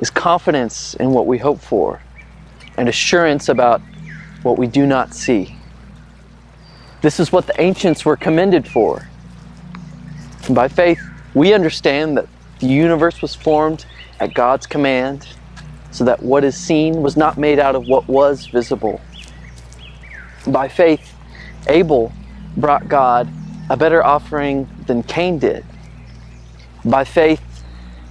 is confidence in what we hope for and assurance about what we do not see. This is what the ancients were commended for. And by faith, we understand that the universe was formed at God's command, so that what is seen was not made out of what was visible. By faith, Abel brought God a better offering than Cain did. By faith,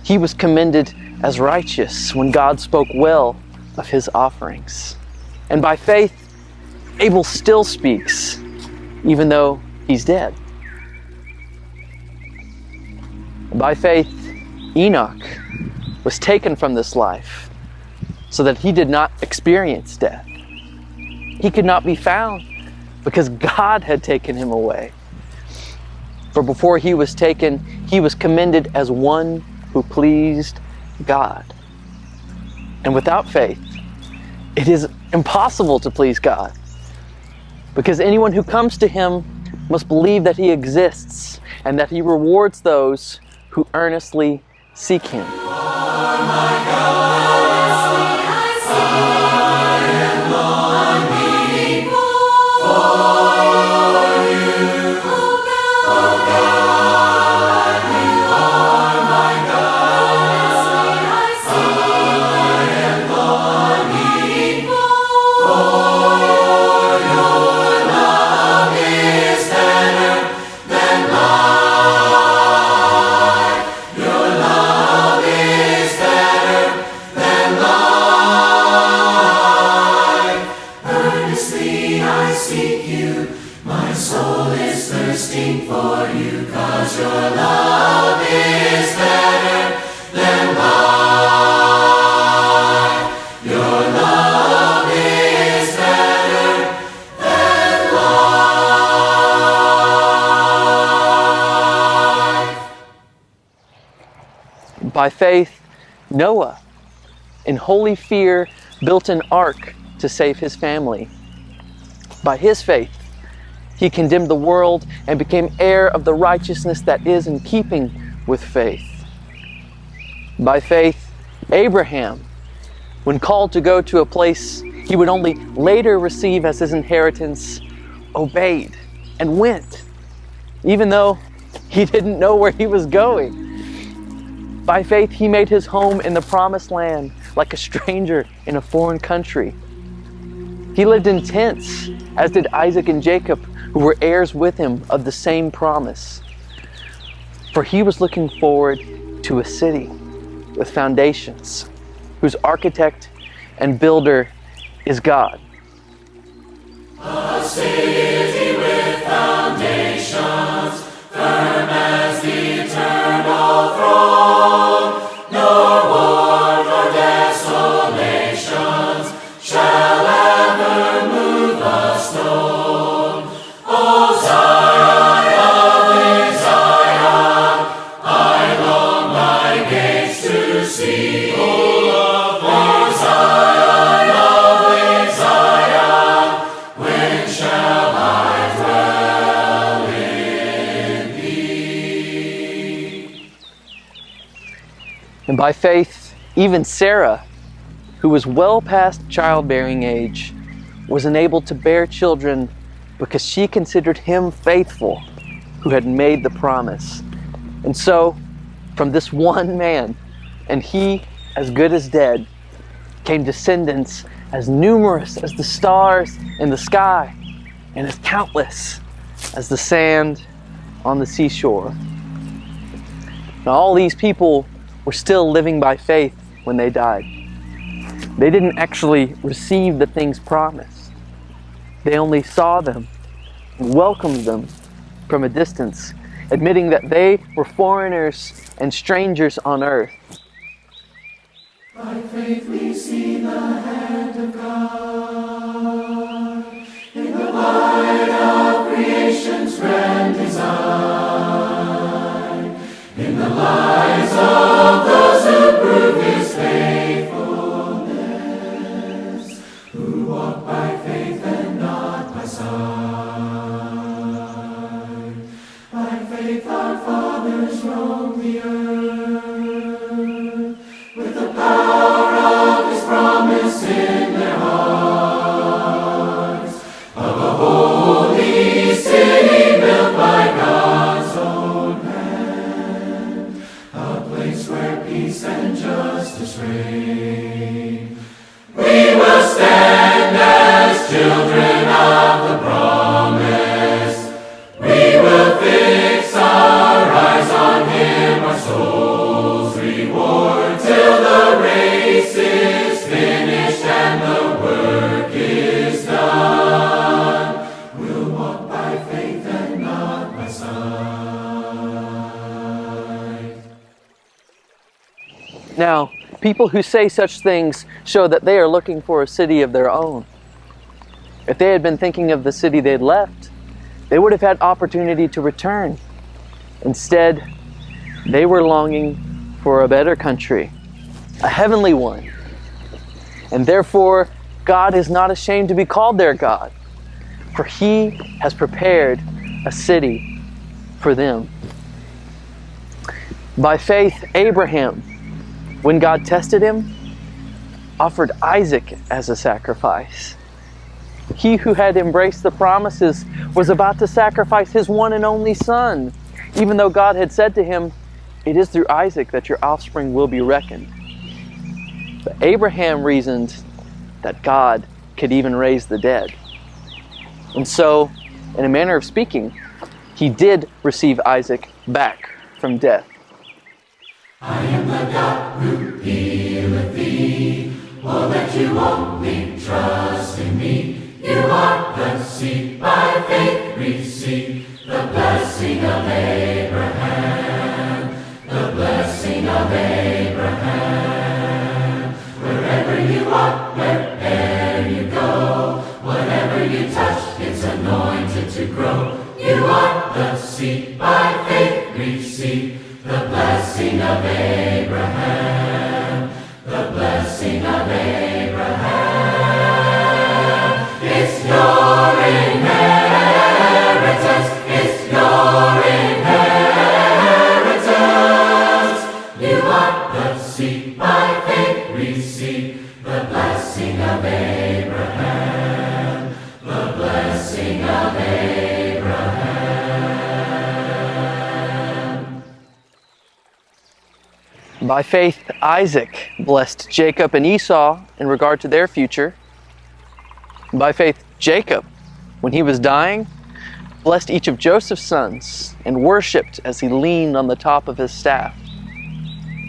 he was commended as righteous when God spoke well of his offerings. And by faith, Abel still speaks, even though he's dead. By faith, Enoch was taken from this life so that he did not experience death. He could not be found because God had taken him away. For before he was taken, he was commended as one who pleased God. And without faith, it is impossible to please God, because anyone who comes to him must believe that he exists and that he rewards those who earnestly seek him. By faith, Noah, in holy fear, built an ark to save his family. By his faith, he condemned the world and became heir of the righteousness that is in keeping with faith. By faith, Abraham, when called to go to a place he would only later receive as his inheritance, obeyed and went, even though he didn't know where he was going. By faith, he made his home in the promised land like a stranger in a foreign country. He lived in tents, as did Isaac and Jacob, who were heirs with him of the same promise. For he was looking forward to a city with foundations, whose architect and builder is God. A city with foundations, firm as the eternal throne, nor war nor desolations shall ever move a stone. O Zion, lovely Zion, I long thy gates to see. O Zion, lovely Zion, when shall I dwell in thee? And by faith, even Sarah, who was well past childbearing age, was enabled to bear children because she considered him faithful who had made the promise. And so, from this one man, and he as good as dead, came descendants as numerous as the stars in the sky and as countless as the sand on the seashore. Now, all these people were still living by faith when they died. They didn't actually receive the things promised. They only saw them and welcomed them from a distance, admitting that they were foreigners and strangers on earth. By faith we see the hand of God in the light of creation's grand design, in the lives of those who prove his faithfulness, who walk by faith and not by sight. By faith our fathers roamed the earth with the power city built by God's own hand, a place where peace and justice reign. We will stand as children of the promise. We will fix our eyes on Him, our soul's reward, till the race is finished and the work is done. We'll walk by faith and not by sight. Now, people who say such things show that they are looking for a city of their own. If they had been thinking of the city they'd left, they would have had opportunity to return. Instead, they were longing for a better country, a heavenly one. And therefore, God is not ashamed to be called their God, for He has prepared a city for them. By faith, Abraham, when God tested him, offered Isaac as a sacrifice. He who had embraced the promises was about to sacrifice his one and only son, even though God had said to him, "It is through Isaac that your offspring will be reckoned." But Abraham reasoned that God could even raise the dead. And so, in a manner of speaking, he did receive Isaac back from death. I am the God who healeth thee. Oh, that you only trust in me. You are the seed by faith receive, the blessing of Abraham, the blessing of Abraham. Wherever you are, wherever you go, whatever you touch, it's anointed to grow. You are the seed by faith receive, the blessing of Abraham, the blessing of Abraham. It's your inheritance, it's your inheritance. You are the seed by faith receive, the blessing of Abraham, the blessing of Abraham. By faith, Isaac blessed Jacob and Esau in regard to their future. By faith, Jacob, when he was dying, blessed each of Joseph's sons and worshipped as he leaned on the top of his staff.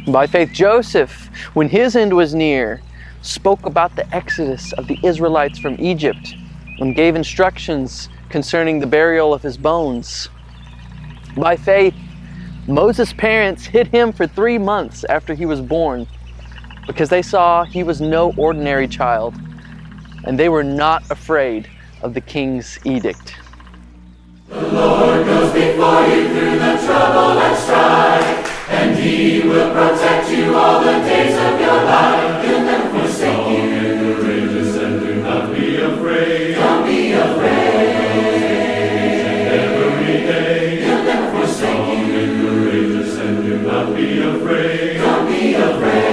By faith, Joseph, when his end was near, spoke about the exodus of the Israelites from Egypt and gave instructions concerning the burial of his bones. By faith, Moses' parents hid him for 3 months after he was born because they saw he was no ordinary child, and they were not afraid of the king's edict. The Lord goes before you through the trouble and strife, and He will protect you all the days of your life. He'll never forsake you. Be courageous and do not be afraid. Don't be afraid. Every day. He'll never forsake you. Be courageous and do not be afraid. Don't be afraid.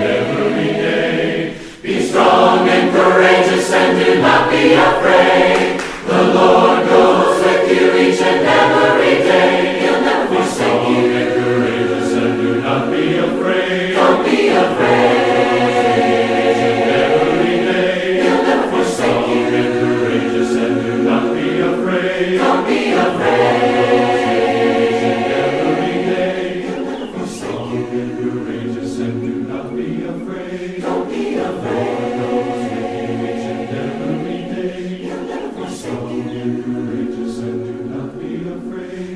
Every day. Be strong and courageous and do not be afraid. The Lord goes with you each and every day. He'll never forsake you. Be courageous and do not be afraid. Don't be afraid. Every day. He'll never forsake you. Be courageous and do not be afraid. Don't be afraid. Every day. He'll never forsake you. Be courageous and do not be afraid.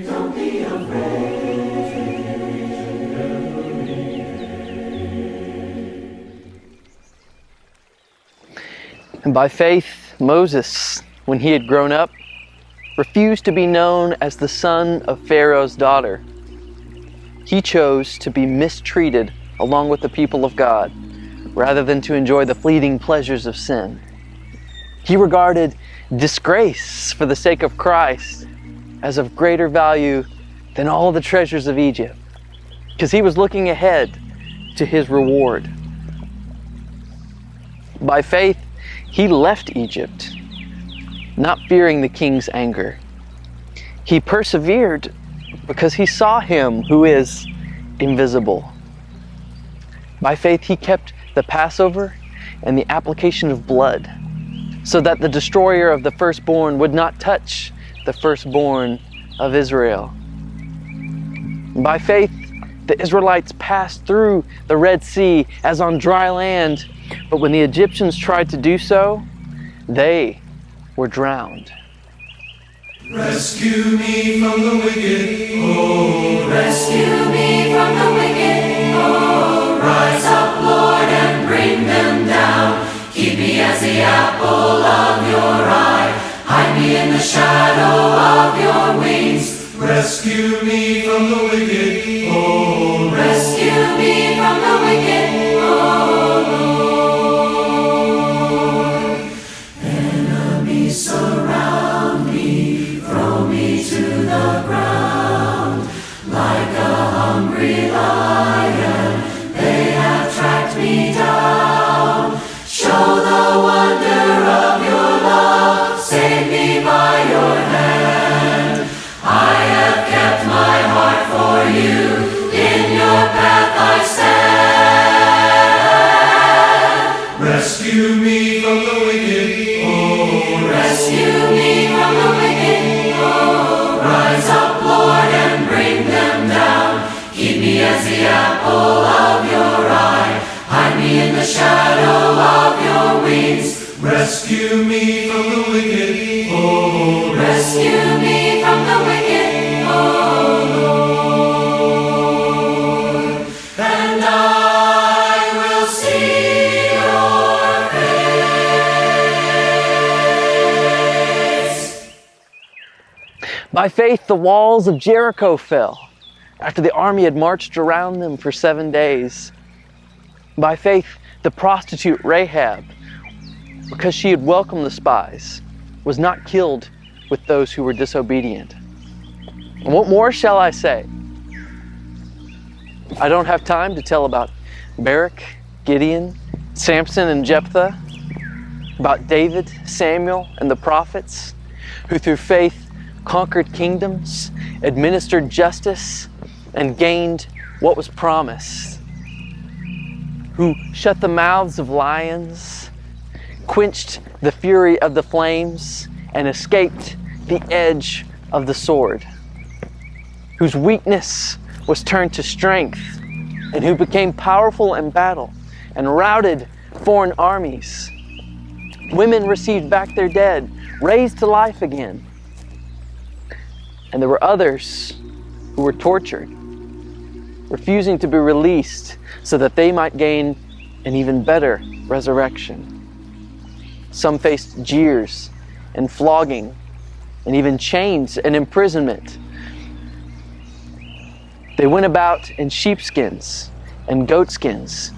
Don't be afraid. And by faith, Moses, when he had grown up, refused to be known as the son of Pharaoh's daughter. He chose to be mistreated along with the people of God, rather than to enjoy the fleeting pleasures of sin. He regarded disgrace for the sake of Christ as of greater value than all the treasures of Egypt, because he was looking ahead to his reward. By faith, he left Egypt, not fearing the king's anger. He persevered because he saw him who is invisible. By faith, he kept the Passover and the application of blood, so that the destroyer of the firstborn would not touch the firstborn of Israel. By faith, the Israelites passed through the Red Sea as on dry land, but when the Egyptians tried to do so, they were drowned. Rescue me from the wicked, oh, rescue me from the wicked, oh, rise up, Lord, and bring them down. Keep me as the apple of your eye, hide me in the shadow of your wings. Rescue me from the wicked, oh, rescue me from the wicked, oh Lord. Enemies surround me, throw me to the ground. Like a hungry lion, they have tracked me down. Show the wonder of your love, save me by your hand. I have kept my heart for you, in your path I stand. Rescue me from the wicked, oh, rescue me from the wicked, oh, rise up, Lord, and bring them down. Keep me as the apple of your eye, hide me in the shadow of your wings. Rescue me from the wicked, oh, rescue me from the wicked, oh Lord. And I will see your face. By faith, the walls of Jericho fell after the army had marched around them for 7 days. By faith, the prostitute Rahab, because she had welcomed the spies, was not killed with those who were disobedient. And what more shall I say? I don't have time to tell about Barak, Gideon, Samson, and Jephthah, about David, Samuel, and the prophets, who through faith conquered kingdoms, administered justice, and gained what was promised, who shut the mouths of lions, quenched the fury of the flames, and escaped the edge of the sword, whose weakness was turned to strength, and who became powerful in battle and routed foreign armies. Women received back their dead, raised to life again. And there were others who were tortured, refusing to be released so that they might gain an even better resurrection. Some faced jeers and flogging and even chains and imprisonment. They went about in sheepskins and goatskins,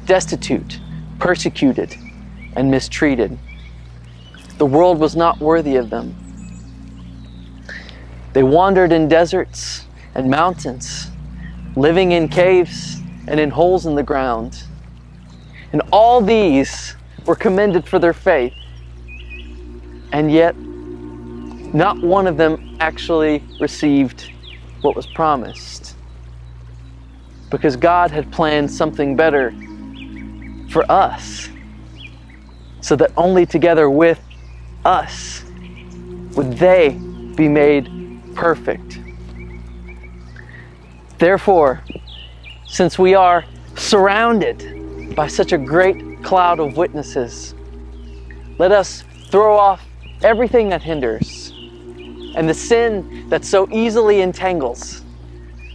destitute, persecuted, and mistreated. The world was not worthy of them. They wandered in deserts and mountains, living in caves and in holes in the ground. And all these were commended for their faith. And yet, not one of them actually received what was promised, because God had planned something better for us, so that only together with us would they be made perfect. Therefore, since we are surrounded by such a great cloud of witnesses, let us throw off everything that hinders and the sin that so easily entangles,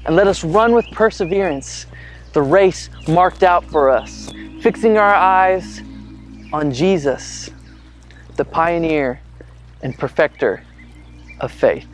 and let us run with perseverance the race marked out for us, fixing our eyes on Jesus, the pioneer and perfecter of faith.